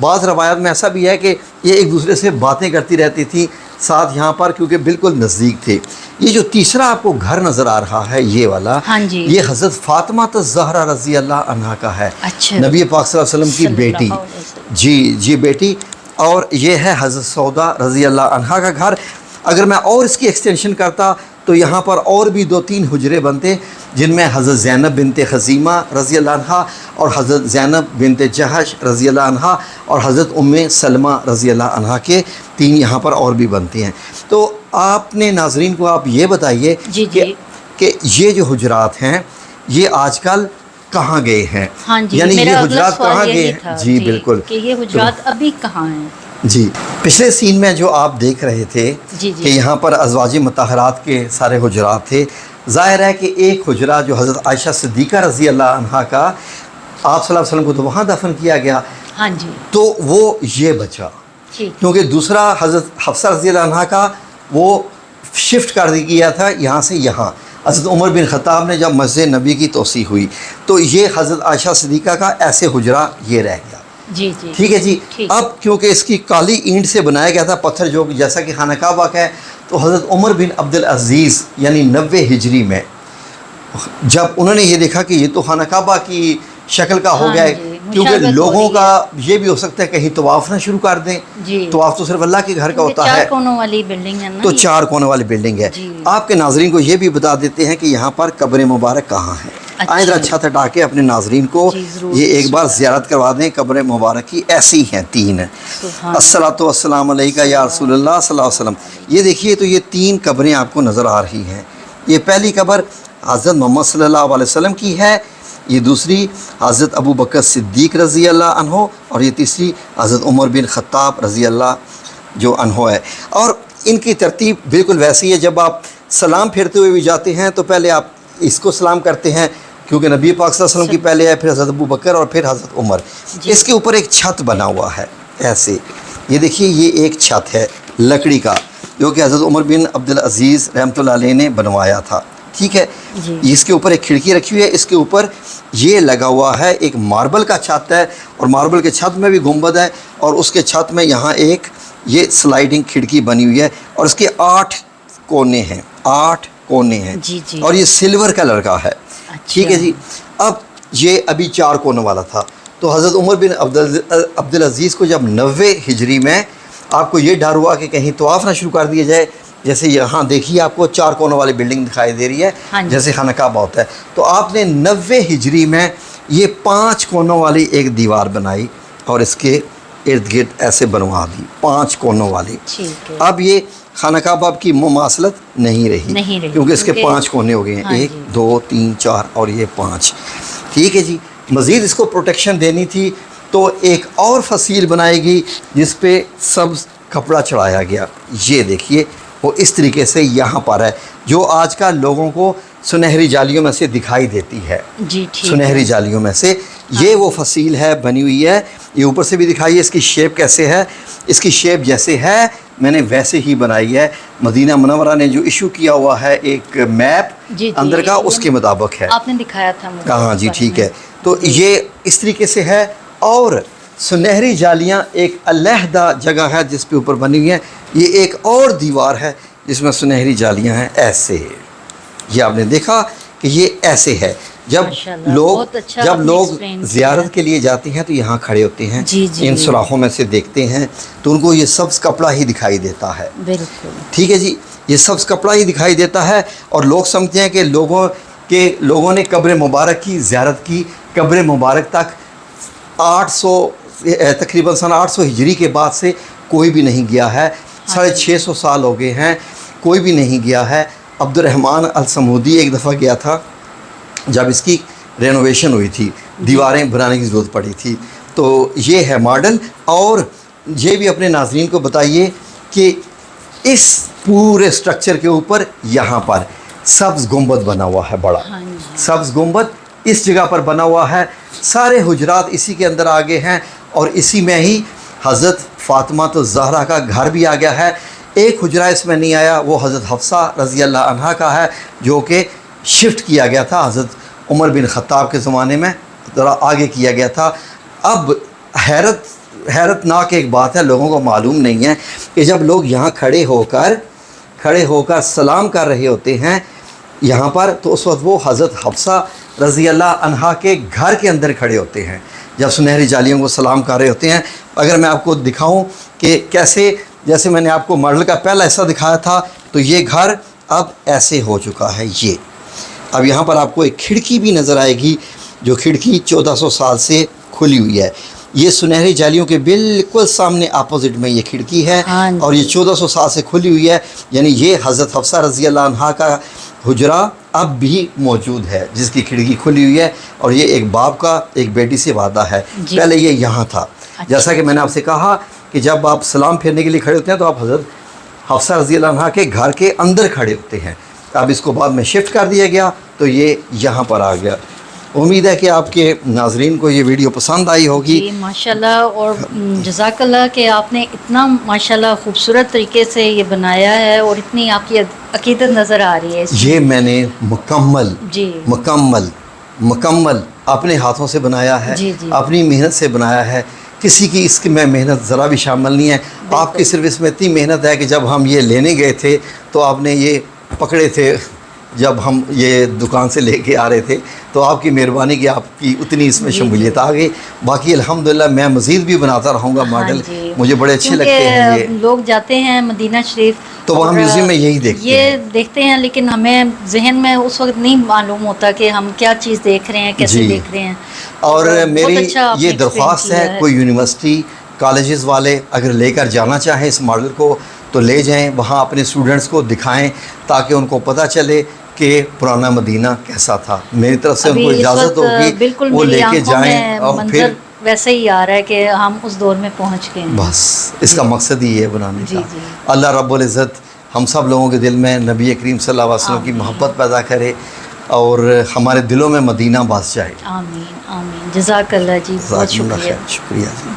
بعض روایات میں ایسا بھی ہے کہ یہ ایک دوسرے سے باتیں کرتی رہتی تھیں ساتھ یہاں پر، کیونکہ بالکل نزدیک تھے۔ یہ جو تیسرا آپ کو گھر نظر آ رہا ہے یہ والا، ہاں جی، یہ حضرت فاطمہ الزہرا رضی اللہ عنہا کا ہے، اچھا، نبی پاک صلی اللہ علیہ وسلم کی بیٹی، جی بیٹی، اور یہ ہے حضرت سودا رضی اللہ عنہا کا گھر۔ اگر میں اور اس کی ایکسٹینشن کرتا تو یہاں پر اور بھی 2-3 حجرے بنتے، جن میں حضرت زینب بنت خزیمہ رضی اللہ عنہا اور حضرت زینب بنت جہش رضی اللہ عنہا اور حضرت سلمہ رضی اللہ عنہا کے 3 یہاں پر اور بھی بنتے ہیں۔ تو آپ نے ناظرین کو آپ یہ بتائیے کہ یہ جو حجرات ہیں یہ آج کل کہاں گئے ہیں؟ ہاں جی، یعنی میرا یہ اگلا حجرات سوال کہاں یہی گئے تھا، ہیں؟ جی بالکل، کہ یہ حجرات ابھی کہاں ہیں؟ جی پچھلے سین میں جو آپ دیکھ رہے تھے کہ یہاں پر ازواج مطہرات کے سارے حجرات تھے، ظاہر ہے کہ ایک حجرہ جو حضرت عائشہ صدیقہ رضی اللہ عنہا کا، آپ صلی اللہ علیہ وسلم کو تو وہاں دفن کیا گیا، ہاں جی، تو وہ یہ بچا، کیونکہ دوسرا حضرت حفصہ رضی اللہ عنہا کا وہ شفٹ کر دیا تھا یہاں سے یہاں۔ حضرت عمر بن خطاب نے جب مسجد نبی کی توسیع ہوئی تو یہ حضرت عائشہ صدیقہ کا ایسے حجرہ یہ رہ گیا، جی جی، ٹھیک ہے جی۔ اب کیونکہ اس کی کالی اینٹ سے بنایا گیا تھا پتھر، جو جیسا کہ خانہ کعبہ کا ہے، تو حضرت عمر بن عبدالعزیز یعنی 90 ہجری میں جب انہوں نے یہ دیکھا کہ یہ تو خانہ کعبہ کی شکل کا ہو گیا ہے، کیونکہ لوگوں کا یہ بھی ہو سکتا ہے کہیں طواف نہ شروع کر دیں، طواف تو صرف اللہ کے گھر کا ہوتا ہے، 4 کونوں والی بلڈنگ ہے نا، تو 4 کونوں والی بلڈنگ ہے۔ آپ کے ناظرین کو یہ بھی بتا دیتے ہیں کہ یہاں پر قبر مبارک کہاں ہے۔ آئیں ذرا چھت ہٹا کے اپنے ناظرین کو یہ ایک بار زیارت کروا دیں قبر مبارک کی۔ ایسی ہیں 3، الصلاۃ والسلام علیکہ یا رسول اللہ صلی اللہ علیہ وسلم۔ یہ دیکھیے تو یہ 3 قبریں آپ کو نظر آ رہی ہیں۔ یہ پہلی قبر حضرت محمد صلی اللہ علیہ وسلم کی ہے، یہ دوسری حضرت ابو بکر صدیق رضی اللہ عنہ، اور یہ تیسری حضرت عمر بن خطاب رضی اللہ جو عنہ ہے۔ اور ان کی ترتیب بالکل ویسی ہے، جب آپ سلام پھیرتے ہوئے بھی جاتے ہیں تو پہلے آپ اس کو سلام کرتے ہیں، کیونکہ نبی پاک صلی اللہ علیہ وسلم کی پہلے ہے، پھر حضرت ابو بکر اور پھر حضرت عمر۔ اس کے اوپر ایک چھت بنا ہوا ہے ایسے، یہ دیکھیے یہ ایک چھت ہے لکڑی کا، جو کہ حضرت عمر بن عبدالعزیز رحمۃ اللہ علیہ نے بنوایا تھا، ٹھیک ہے۔ اس کے اوپر ایک کھڑکی رکھی ہوئی ہے، اس کے اوپر یہ لگا ہوا ہے ایک ماربل کا چھت ہے، اور ماربل کے چھت میں بھی گنبد ہے، اور اس کے چھت میں یہاں ایک یہ سلائیڈنگ کھڑکی بنی ہوئی ہے، اور اس کے 8 کونے ہیں، 8 کونے ہیں، اور یہ سلور کلر کا ہے، ٹھیک ہے جی۔ اب یہ ابھی 4 کونوں والا تھا، تو حضرت عمر بن عبدالعزیز کو جب 90 ہجری میں آپ کو یہ ڈر ہوا کہ کہیں طواف نہ شروع کر دیا جائے، جیسے یہاں دیکھیے آپ کو 4 کونوں والی بلڈنگ دکھائی دے رہی ہے، جیسے خانہ کعبہ ہوتا ہے، تو آپ نے 90 ہجری میں یہ 5 کونوں والی ایک دیوار بنائی اور اس کے ارد گرد ایسے بنوا دی 5 کونوں والی۔ اب یہ خانہ کعبہ کی مماثلت نہیں رہی، کیونکہ اس کے 5 کونے ہو گئے ہیں، 1 2 3 4 اور یہ 5، ٹھیک ہے جی۔ مزید اس کو پروٹیکشن دینی تھی تو ایک اور فصیل بنائی گئی جس پہ سبز کپڑا چڑھایا گیا، یہ دیکھیے وہ اس طریقے سے یہاں پر ہے، جو آج کل لوگوں کو سنہری جالیوں میں سے دکھائی دیتی ہے، سنہری جالیوں میں سے یہ وہ فصیل ہے بنی ہوئی ہے۔ یہ اوپر سے بھی دکھائیے اس کی شیپ کیسے ہے، اس کی شیپ جیسے ہے میں نے ویسے ہی بنائی ہے۔ مدینہ منورہ نے جو ایشو کیا ہوا ہے ایک میپ اندر کا، اس کے مطابق ہے، آپ نے دکھایا تھا مجھے۔ ہاں جی ٹھیک ہے، تو یہ اس طریقے سے ہے، اور سنہری جالیاں ایک علیحدہ جگہ ہے جس پہ اوپر بنی ہوئی ہیں۔ یہ ایک اور دیوار ہے جس میں سنہری جالیاں ہیں ایسے، یہ آپ نے دیکھا کہ یہ ایسے ہے۔ جب لوگ زیارت کے لیے جاتے ہیں تو یہاں کھڑے ہوتے ہیں، ان سوراخوں میں سے دیکھتے ہیں تو ان کو یہ سبز کپڑا ہی دکھائی دیتا ہے، ٹھیک ہے جی، یہ سبز کپڑا ہی دکھائی دیتا ہے، اور لوگ سمجھتے ہیں کہ لوگوں نے قبر مبارک کی زیارت کی۔ قبر مبارک تک 800 تقریباً سن 800 ہجری کے بعد سے کوئی بھی نہیں گیا ہے، 650 سال ہو گئے ہیں کوئی بھی نہیں گیا ہے۔ عبد الرحمن الصمودی ایک دفعہ گیا تھا جب اس کی رینوویشن ہوئی تھی، دیواریں بنانے کی ضرورت پڑی تھی، تو یہ ہے ماڈل۔ اور یہ بھی اپنے ناظرین کو بتائیے کہ اس پورے سٹرکچر کے اوپر یہاں پر سبز گنبد بنا ہوا ہے، بڑا سبز گنبد اس جگہ پر بنا ہوا ہے، سارے حجرات اسی کے اندر آگے ہیں، اور اسی میں ہی حضرت فاطمہ الزہرا کا گھر بھی آ گیا ہے۔ ایک حجرہ اس میں نہیں آیا، وہ حضرت حفصہ رضی اللہ عنہا کا ہے، جو کہ شفٹ کیا گیا تھا حضرت عمر بن خطاب کے زمانے میں، ذرا آگے کیا گیا تھا۔ اب حیرت حیرت ناک ایک بات ہے، لوگوں کو معلوم نہیں ہے کہ جب لوگ یہاں کھڑے ہو کر سلام کر رہے ہوتے ہیں یہاں پر، تو اس وقت وہ حضرت حفصہ رضی اللہ عنہا کے گھر کے اندر کھڑے ہوتے ہیں جب سنہری جالیوں کو سلام کر رہے ہوتے ہیں۔ اگر میں آپ کو دکھاؤں کہ کیسے، جیسے میں نے آپ کو ماڈل کا پہلا حصہ دکھایا تھا، تو یہ گھر اب ایسے ہو چکا ہے۔ یہ اب یہاں پر آپ کو ایک کھڑکی بھی نظر آئے گی، جو کھڑکی 1400 سال سے کھلی ہوئی ہے۔ یہ سنہری جالیوں کے بالکل سامنے اپوزٹ میں یہ کھڑکی ہے، اور یہ 1400 سال سے کھلی ہوئی ہے، یعنی یہ حضرت حفصہ رضی اللہ عنہا کا حجرہ اب بھی موجود ہے جس کی کھڑکی کھلی ہوئی ہے، اور یہ ایک باپ کا ایک بیٹی سے وعدہ ہے۔ پہلے یہ یہاں تھا، جیسا کہ میں نے آپ سے کہا کہ جب آپ سلام پھیرنے کے لیے کھڑے ہوتے ہیں تو آپ حضرت حفصہ رضی اللہ عنہا کے گھر کے اندر کھڑے ہوتے ہیں۔ اب اس کو بعد میں شفٹ کر دیا گیا تو یہ یہاں پر آ گیا۔ امید ہے کہ آپ کے ناظرین کو یہ ویڈیو پسند آئی ہوگی۔ جی ماشاءاللہ، اور جزاک اللہ کہ آپ نے اتنا ماشاءاللہ خوبصورت طریقے سے یہ بنایا ہے، اور اتنی آپ کی عقیدت نظر آ رہی ہے اس میں۔ یہ میں نے جی مکمل اپنے ہاتھوں سے بنایا ہے، جی اپنی محنت سے بنایا ہے، کسی کی اس میں محنت ذرا بھی شامل نہیں ہے۔ آپ کی صرف اس میں اتنی محنت ہے کہ جب ہم یہ لینے گئے تھے تو آپ نے یہ پکڑے تھے، جب ہم یہ دکان سے لے کے آ رہے تھے تو آپ کی مہربانی کہ آپ کی اتنی اس میں شمولیت آ گئی۔ باقی الحمدللہ میں مزید بھی بناتا رہوں گا ماڈل، مجھے بڑے اچھے لگتے ہیں۔ یہ لوگ جاتے ہیں مدینہ شریف تو وہاں میوزیم میں یہی دیکھتے ہیں، لیکن ہمیں ذہن میں اس وقت نہیں معلوم ہوتا کہ ہم کیا چیز دیکھ رہے ہیں، کیسے دیکھ رہے ہیں۔ اور میری یہ درخواست ہے، کوئی یونیورسٹی کالجز والے اگر لے کر جانا چاہیں اس ماڈل کو تو لے جائیں، وہاں اپنے اسٹوڈنٹس کو دکھائیں تاکہ ان کو پتہ چلے کہ پرانا مدینہ کیسا تھا۔ میری طرف سے ان کو اجازت ہوگی وہ لے کے جائیں، اور پھر ویسے ہی آ رہا ہے کہ ہم اس دور میں پہنچ گئے ہیں۔ بس اس کا مقصد ہی ہے بنانے کا۔ اللہ رب العزت ہم سب لوگوں کے دل میں نبی کریم صلی اللہ علیہ وسلم کی محبت پیدا کرے اور ہمارے دلوں میں مدینہ بس جائے۔ آمین آمین، جزاک اللہ جی، بہت شکریہ۔ شکریہ جی۔